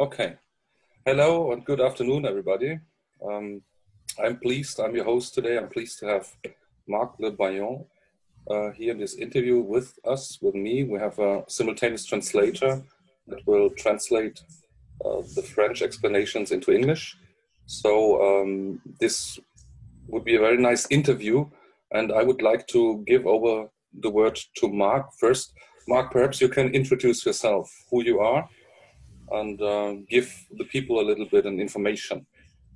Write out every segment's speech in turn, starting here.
Okay. Hello and good afternoon, everybody. Um, I'm your host today. I'm pleased to have Marc Le Bayon here in this interview with us, with me. We have a simultaneous translator that will translate the French explanations into English. So this would be a very nice interview. And I would like to give over the word to Marc first. Marc, perhaps you can introduce yourself, who you are, and give the people a little bit of information,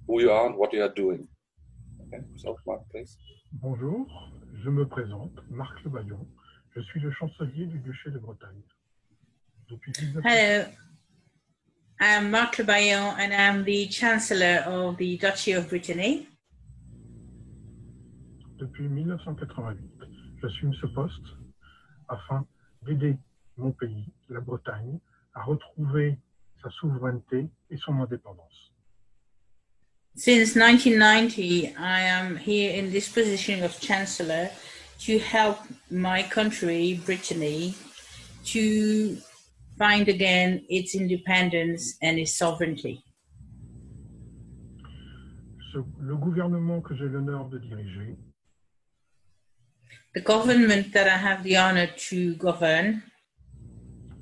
who you are and what you are doing. Okay, so Marc, please. Bonjour, je me présente, Marc Le Bayon. Je suis le chancelier du duché de Bretagne. Hello, I'm Marc Le Bayon and I'm the Chancellor of the Duchy of Brittany. Depuis 1988, j'assume ce poste afin d'aider mon pays, la Bretagne, à retrouver sa souveraineté et son indépendance. Since 1990, I am here in this position of Chancellor to help my country, Brittany, to find again its independence and its sovereignty. Le gouvernement que j'ai l'honneur de diriger, the government that I have the honor to govern,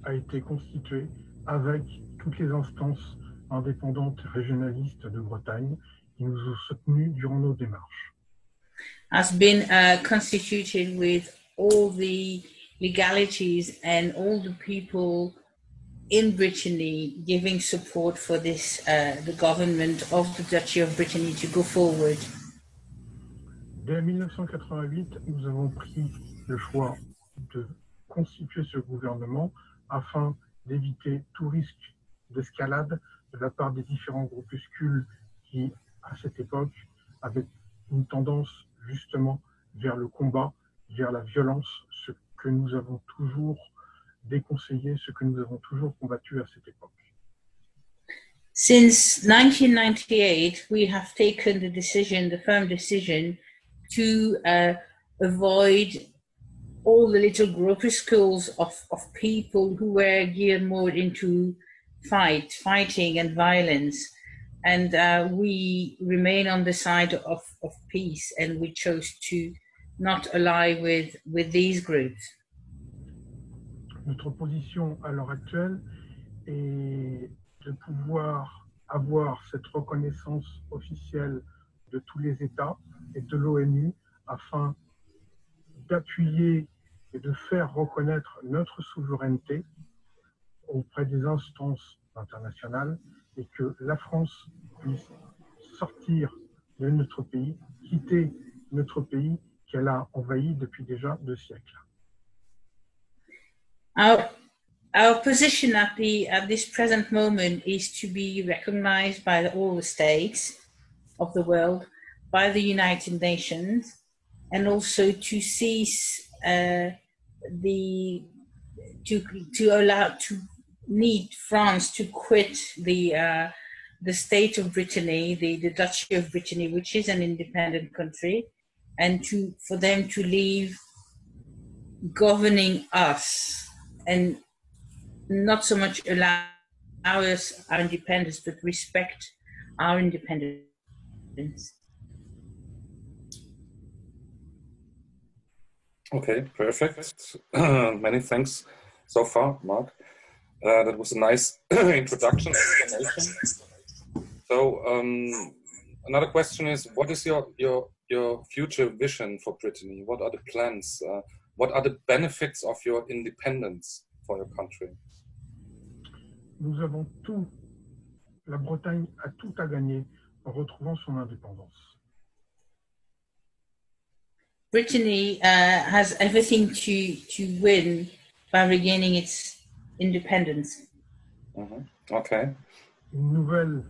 a été constitué avec toutes les instances indépendantes régionalistes de Bretagne qui nous ont soutenus durant nos démarches. Has been constituted with all the legalities and all the people in Brittany giving support for this, the government of the Duchy of Brittany to go forward. Dès 1988, nous avons pris le choix de constituer ce gouvernement afin d'éviter tout risque d'escalade de la part des différents groupuscules qui, à cette époque, avaient une tendance justement vers le combat, vers la violence, ce que nous avons toujours déconseillé, ce que nous avons toujours combattu à cette époque. Since 1998, we have taken the decision, the firm decision, to avoid all the little groupuscles of people who were geared more into fighting and violence. And we remain on the side of peace, and we chose to not ally with these groups. Notre position à l'heure actuelle est de pouvoir avoir cette reconnaissance officielle de tous les États et de l'ONU afin d'appuyer et de faire reconnaître notre souveraineté auprès des instances internationales et que la France puisse sortir de notre pays, quitter notre pays qu'elle a envahi depuis déjà 2 siècles. Our position at this present moment is to be recognized by all the states of the world, by the United Nations, and also to cease to need France to quit the state of Brittany, the Duchy of Brittany, which is an independent country, and for them to leave governing us and not so much allow us our independence, but respect our independence. Okay, perfect. Many thanks so far, Marc. That was a nice introduction. So another question is, what is your future vision for Brittany? What are the plans? What are the benefits of your independence for your country? Nous avons tout, la Bretagne a tout à gagner en retrouvant son indépendance. Brittany has everything to win by regaining its independence. Okay. Une nouvelle,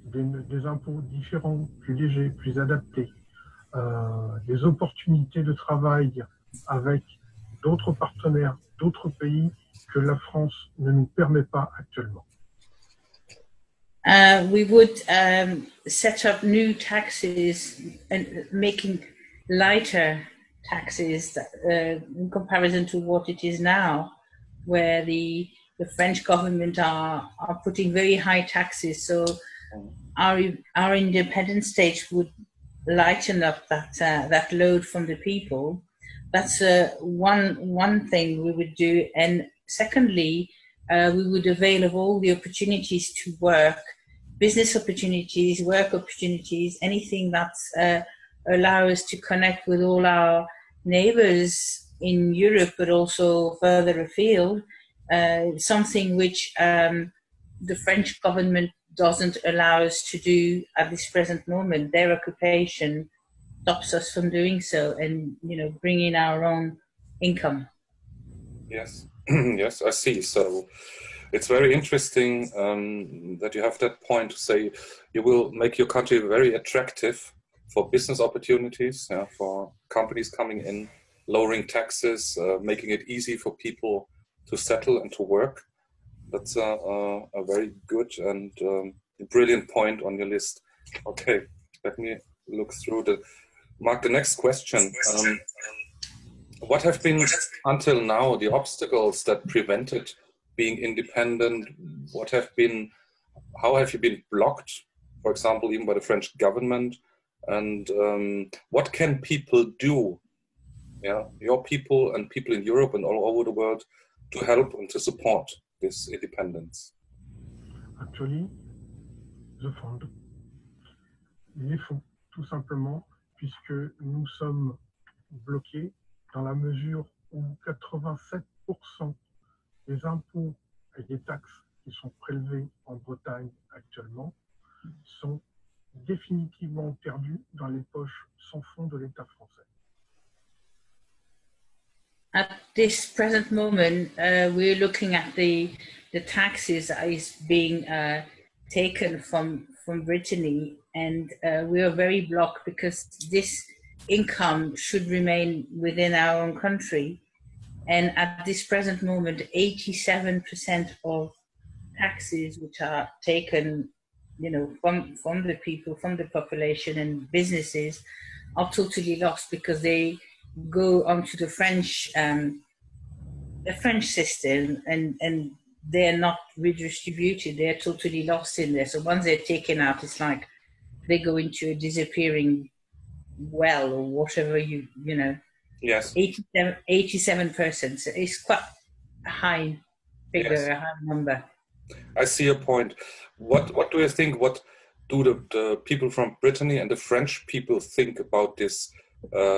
des impôts différents, plus légers, plus adaptés, des opportunités de travail avec d'autres partenaires, d'autres pays que la France ne nous permet pas actuellement. We would set up new taxes and making lighter taxes in comparison to what it is now, where the the French government are putting very high taxes. So our independent state would lighten up that load from the people. That's one thing we would do. And secondly, we would avail of all the opportunities to work, business opportunities, work opportunities, anything that's allow us to connect with all our neighbors in Europe, but also further afield. Something which the French government doesn't allow us to do at this present moment. Their occupation stops us from doing so, and bringing our own income. Yes, yes, I see. So it's very interesting that you have that point to say you will make your country very attractive for business opportunities, for companies coming in, lowering taxes, making it easy for people to settle and to work. That's a very good and brilliant point on your list. Okay, let me look through Mark, the next question. What have been until now the obstacles that prevented being independent? How have you been blocked, for example, even by the French government? And what can people do, your people and people in Europe and all over the world, to help and to support this independence? Actually, the fund. Les fonds, tout simplement, puisque nous sommes bloqués dans la mesure où 87% des impôts et des taxes qui sont prélevés en Bretagne actuellement sont définitivement perdus dans les poches sans fond de l'État français. At this present moment, we're looking at the taxes that is being taken from Brittany, and we are very blocked because this income should remain within our own country. And at this present moment, 87% of taxes which are taken, from the people, from the population and businesses, are totally lost because they go onto the French system, and they're not redistributed. They're totally lost in there. So once they're taken out, it's like they go into a disappearing well or whatever, you know. Yes. 87%. So it's quite a high figure, yes. A high number. I see your point. What do you think? What do the people from Brittany and the French people think about this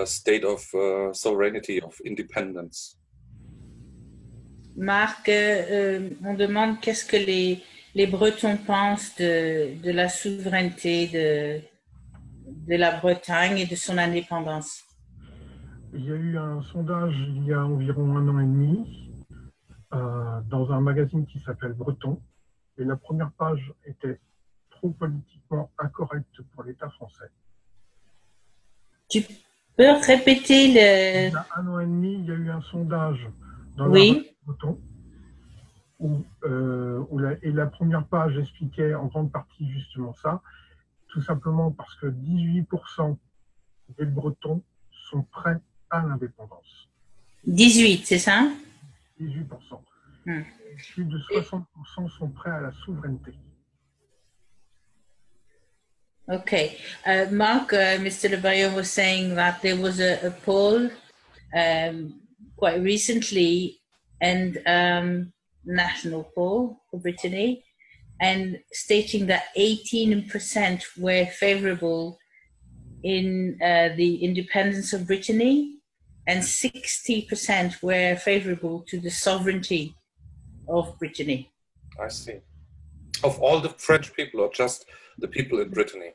state of sovereignty, of independence? Marc, on demande qu'est-ce que les Bretons pensent de la souveraineté de la Bretagne et de son indépendance. Il y a eu un sondage il y a environ 1 an et demi dans un magazine qui s'appelle Breton, et la première page était trop politiquement incorrecte pour l'État français. Tu peux répéter le... Il y a 1 an et demi, il y a eu un sondage dans oui. la Breton et la première page expliquait en grande partie justement ça, tout simplement parce que 18% des Bretons sont prêts à l'indépendance. 18, c'est ça? 18%. Plus de 60% sont prêts à la souveraineté. Okay. Mark, Mr. Le Bayon was saying that there was a poll quite recently, and national poll for Brittany, and stating that 18% were favorable in the independence of Brittany, and 60% were favorable to the sovereignty of Brittany. I see. Of all the French people, or just the people in Brittany?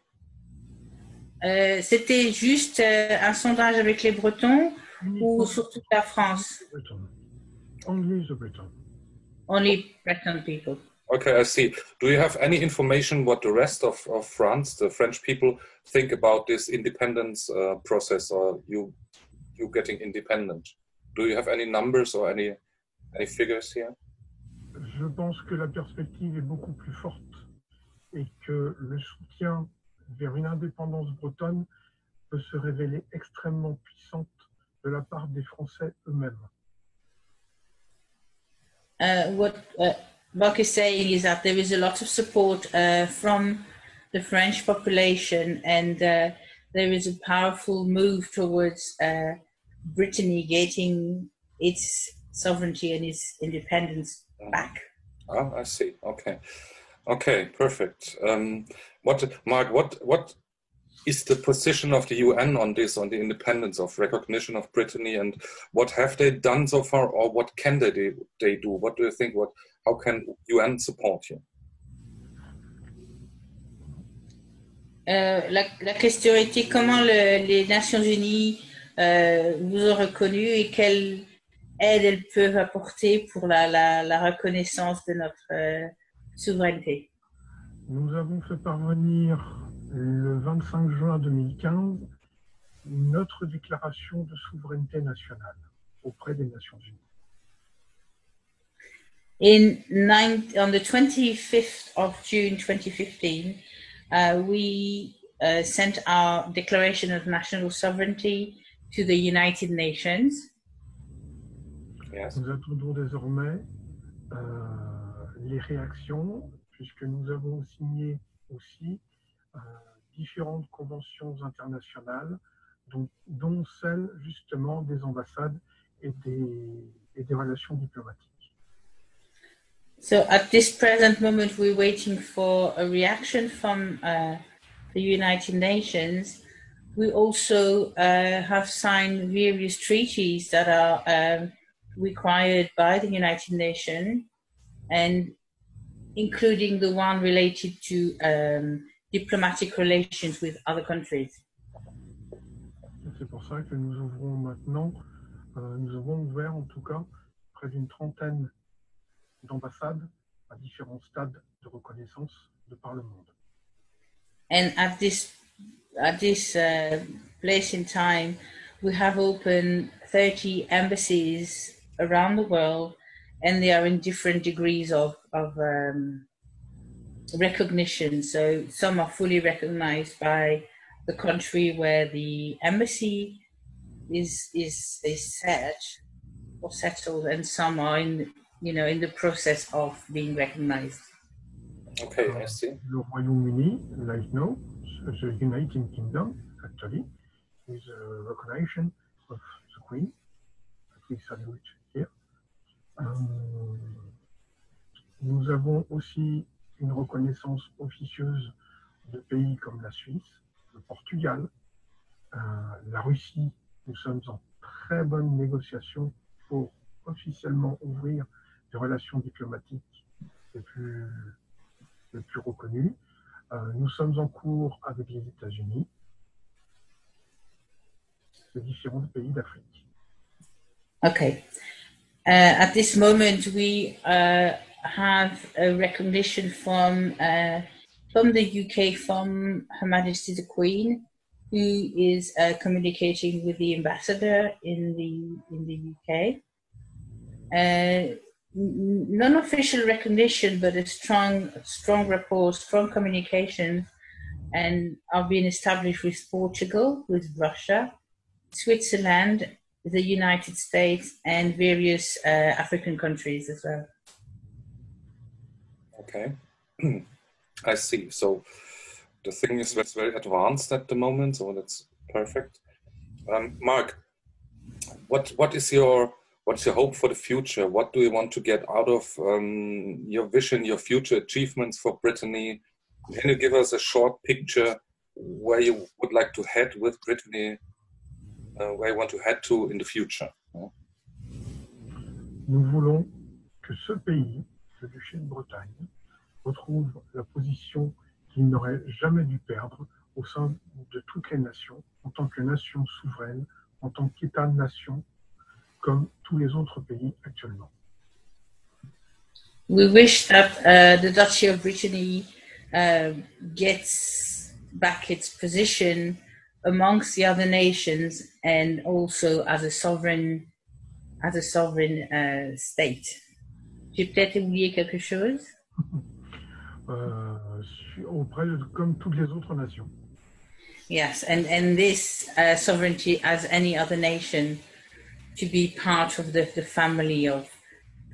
C'était juste un sondage avec les Bretons ou sur toute la France? Only the Breton. Only Breton people. Okay, I see. Do you have any information what the rest of France, the French people, think about this independence process, or you getting independent? Do you have any numbers or any figures here? Je pense que la perspective est beaucoup plus forte et que le soutien vers une indépendance bretonne peut se révéler extrêmement puissante de la part des Français eux-mêmes. what Mark is saying is that there is a lot of support from the French population, and there is a powerful move towards Brittany getting its sovereignty and its independence back. Oh, I see. Okay, perfect. Mark, what is the position of the UN on this, on the independence of recognition of Brittany, and what have they done so far, or what can they do? What do you think? How can UN support you? La question était comment les Nations Unies vous ont reconnu et quelle aide elles peuvent apporter pour la reconnaissance de notre souveraineté. Nous avons fait parvenir le 25 juin 2015 notre déclaration de souveraineté nationale auprès des Nations Unies. On the 25th of June 2015, we sent our Declaration of National Sovereignty to the United Nations. Yes. Nous attendons désormais les réactions, puisque nous avons signé aussi différentes conventions internationales, dont celle justement des ambassades et des relations diplomatiques. So at this present moment, we're waiting for a reaction from the United Nations. We also have signed various treaties that are required by the United Nations, and including the one related to diplomatic relations with other countries. C'est pour ça que nous ouvrons maintenant, nous avons ouvert en tout cas près d'une trentaine d'ambassades à différents stades de reconnaissance de par le monde. And at this place in time, we have opened 30 embassies around the world, and they are in different degrees of recognition. So some are fully recognized by the country where the embassy is set or settled, and some are in the process of being recognized. Okay, I see. Le Royaume-Uni, like now, the United Kingdom, actually, is a recognition of the Queen, that we salute here. Nous avons aussi une reconnaissance officieuse de pays comme la Suisse, le Portugal, la Russie. Nous sommes en très bonne négociation pour officiellement ouvrir des relations diplomatiques les plus reconnues. Nous sommes en cours avec les États-Unis et différents pays d'Afrique. Okay. At this moment, we have a recognition from the UK, from Her Majesty the Queen, who is communicating with the ambassador in the UK. Non-official recognition, but a strong rapport, strong communication, and are being established with Portugal, with Russia, Switzerland, the United States, and various African countries as well. Okay, I see. So the thing is very advanced at the moment, so that's perfect. Mark, what is your hope for the future? What do you want to get out of your vision, your future achievements for Brittany? Can you give us a short picture where you would like to head with Brittany, where you want to head to in the future? Nous voulons que ce pays, le duché de Bretagne, retrouve la position qu'il n'aurait jamais dû perdre au sein de toutes les nations, en tant que nation souveraine, en tant qu'État-nation, comme tous les autres pays actuellement. We wish that the Duchy of Brittany gets back its position amongst the other nations, and also as a sovereign state. J'ai peut-être oublié quelque chose? Comme toutes les autres nations. Yes, and this sovereignty, as any other nation, to be part of the family of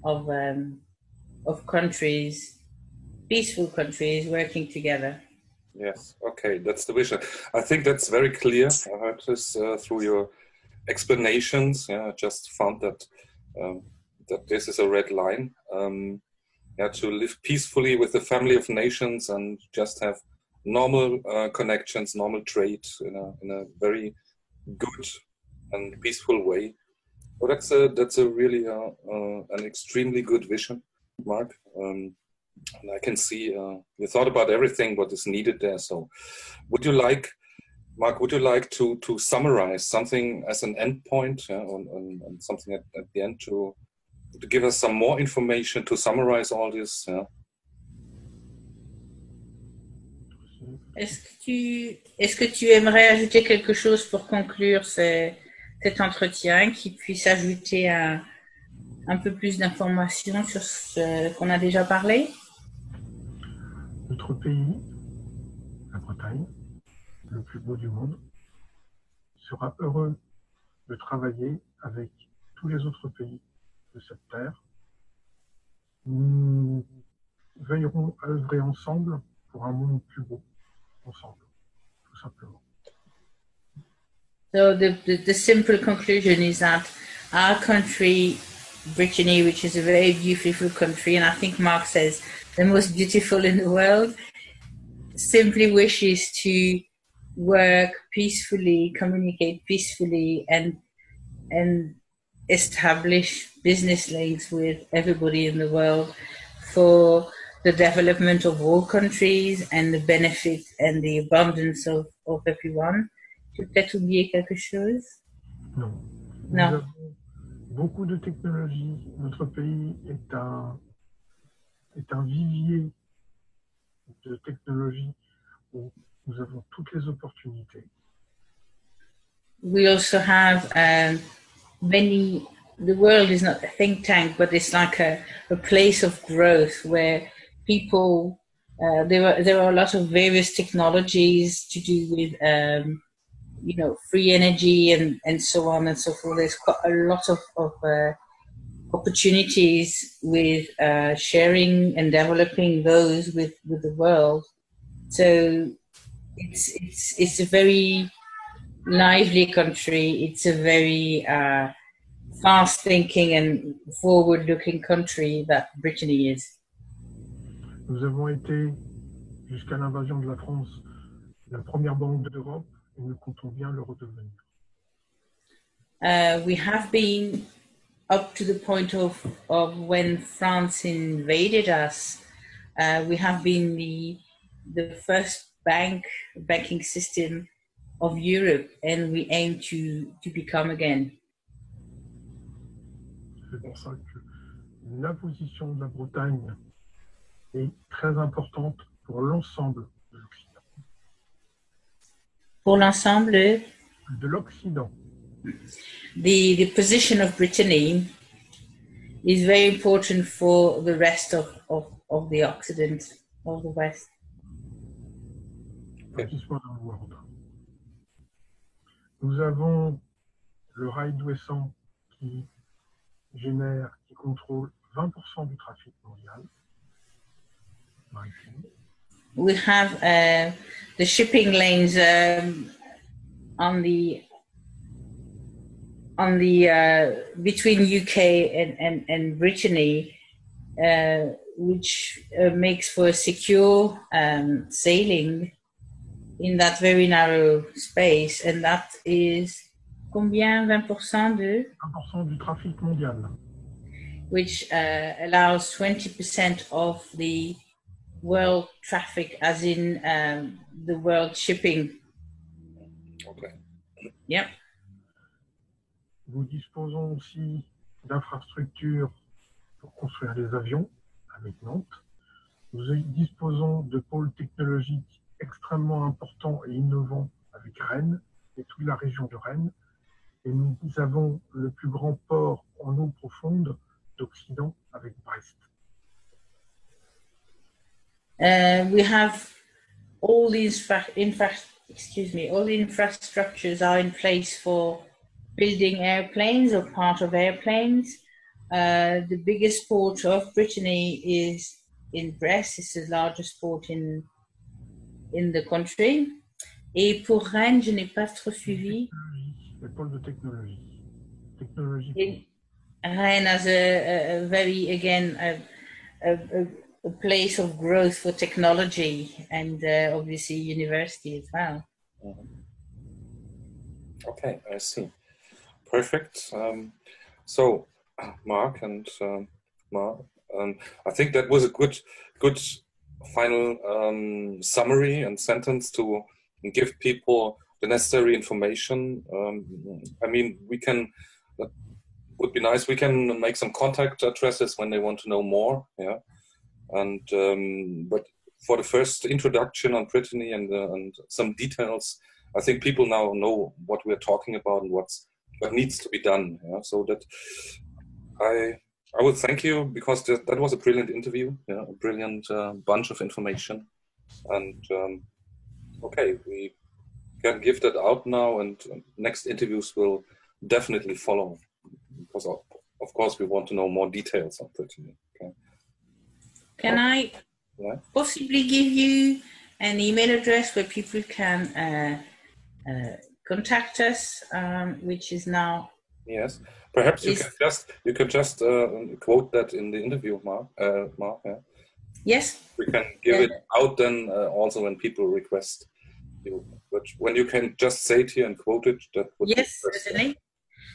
of countries, peaceful countries working together. Yes, okay, that's the vision. I think that's very clear. I heard this through your explanations. Yeah, I just found that that this is a red line. Yeah, to live peacefully with the family of nations and just have normal connections, normal trade in a very good and peaceful way. Well, that's a really an extremely good vision, Mark. And I can see you thought about everything what is needed there. So, would you like, Mark? Would you like to summarize something as an end point, on something at the end to give us some more information to summarize all this? Yeah? Est-ce que tu aimerais ajouter quelque chose pour conclure cet entretien, qui puisse ajouter un peu plus d'informations sur ce qu'on a déjà parlé? Notre pays, la Bretagne, le plus beau du monde, sera heureux de travailler avec tous les autres pays de cette terre. Nous veillerons à œuvrer ensemble pour un monde plus beau, ensemble, tout simplement. So the simple conclusion is that our country, Brittany, which is a very beautiful country, and I think Mark says the most beautiful in the world, simply wishes to work peacefully, communicate peacefully, and establish business links with everybody in the world for the development of all countries and the benefit and the abundance of everyone. Tu peux peut-être oublier quelque chose? Non. Non. Nous avons beaucoup de technologies. Notre pays est un vivier de technologies où nous avons toutes les opportunités. We also have the world is not a think tank, but it's like a place of growth where people, there are a lot of various technologies to do with, free energy and so on and so forth. There's quite a lot of opportunities with sharing and developing those with the world. So it's a very lively country. It's a very fast-thinking and forward-looking country that Brittany is. Nous avons été, jusqu'à l'invasion de la France, la première banque d'Europe et nous comptons bien le redevenir. We have been up to the point of when France invaded us. We have been the first banking system of Europe, and we aim to become again. C'est pour ça que la position de la Bretagne est très importante pour l'ensemble de l'Occident. Pour l'ensemble de l'Occident. The position of Brittany is very important for the rest of the Occident, of the West. Nous avons le rail d'Ouessant qui contrôle 20% du trafic mondial. We have the shipping lanes on the between UK and Brittany, which makes for secure sailing in that very narrow space, and that is combien 20% de 20% du trafic mondial, which allows 20% of the world traffic, as in the world shipping. Okay. Yep. Nous disposons aussi d'infrastructures pour construire des avions avec Nantes. Nous disposons de pôles technologiques extrêmement importants et innovants avec Rennes et toute la région de Rennes. Et nous avons le plus grand port en eau profonde d'Occident avec Brest. We have all the all the infrastructures are in place for building airplanes or part of airplanes. The biggest port of Brittany is in Brest. It's the largest port in the country. Et pour Rennes, je n'ai pas trop suivi. Le pôle de technologie. Technologie. Rennes has a very, again, a place of growth for technology and obviously university as well. Okay, I see. Perfect. So, Mark and Mark, I think that was a good final summary and sentence to give people the necessary information. I mean, we can. Would be nice. We can make some contact addresses when they want to know more. Yeah, and but for the first introduction on Brittany and some details, I think people now know what we're talking about and what needs to be done. Yeah? So that I would thank you because that was a brilliant interview. Yeah, a brilliant bunch of information, and okay, we can give that out now, and next interviews will definitely follow because of course we want to know more details on Brittany. Okay. Can I possibly give you an email address where people can contact us, which is now. Yes, perhaps you can just quote that in the interview, Mark. Yeah. Yes. We can give it out then also when people request you. But when you can just say it here and quote it, that would yes, be certainly.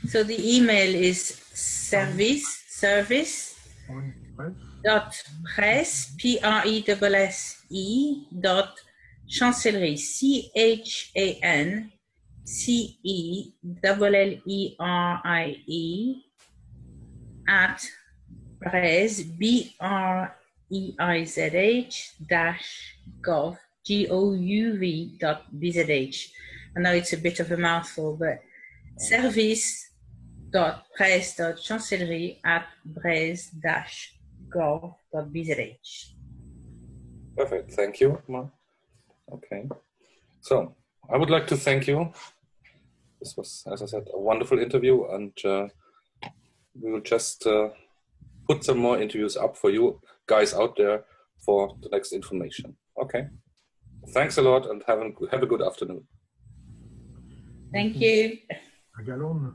So the email is service dot presse presse dot chancelier chancelerie at Breizh BREIZH gov.bzh. I know it's a bit of a mouthful, but service.presse.chancellerie at breizh-gov.bzh. Perfect. Thank you, Mark. Okay. So I would like to thank you. This was, as I said, a wonderful interview, and we will just put some more interviews up for you guys out there for the next information. Okay. Thanks a lot, and have a good afternoon. Thank you. À Galonne.